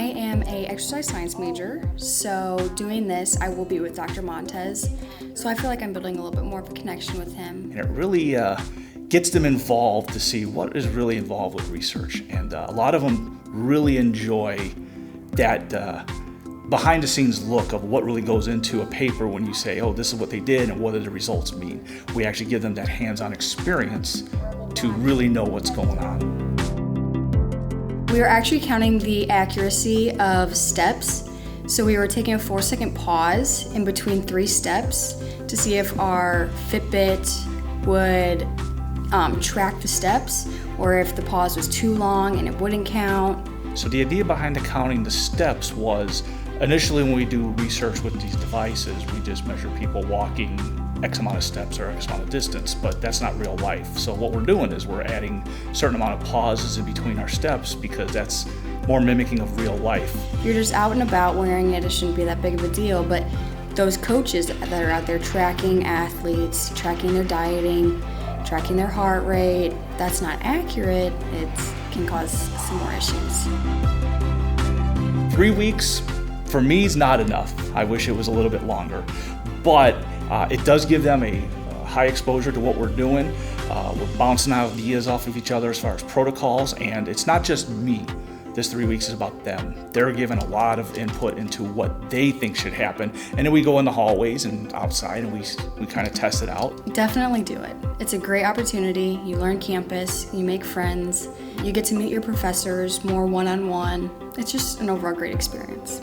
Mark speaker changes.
Speaker 1: am a exercise science major, so doing this, I will be with Dr. Montez. So I feel like I'm building a little bit more of a connection with him.
Speaker 2: And it really gets them involved to see what is really involved with research. And a lot of them really enjoy that behind the scenes look of what really goes into a paper when you say, oh, this is what they did and what do the results mean. We actually give them that hands-on experience to really know what's going on.
Speaker 1: We were actually counting the accuracy of steps. So we were taking a 4-second pause in between 3 steps to see if our Fitbit would track the steps, or if the pause was too long and it wouldn't count.
Speaker 2: So the idea behind the counting the steps was, initially when we do research with these devices, we just measure people walking X amount of steps or X amount of distance, but that's not real life. So what we're doing is we're adding a certain amount of pauses in between our steps because that's more mimicking of real life.
Speaker 1: If you're just out and about wearing it, it shouldn't be that big of a deal, but those coaches that are out there tracking athletes, tracking their dieting, tracking their heart rate, that's not accurate. It can cause some more issues.
Speaker 2: 3 weeks, for me, is not enough. I wish it was a little bit longer, but it does give them a high exposure to what we're doing. We're bouncing ideas off of each other as far as protocols, and it's not just me. This 3 weeks is about them. They're giving a lot of input into what they think should happen, and then we go in the hallways and outside and we kind of test it out.
Speaker 1: Definitely do it. It's a great opportunity. You learn campus, you make friends, you get to meet your professors more one-on-one. It's just an overall great experience.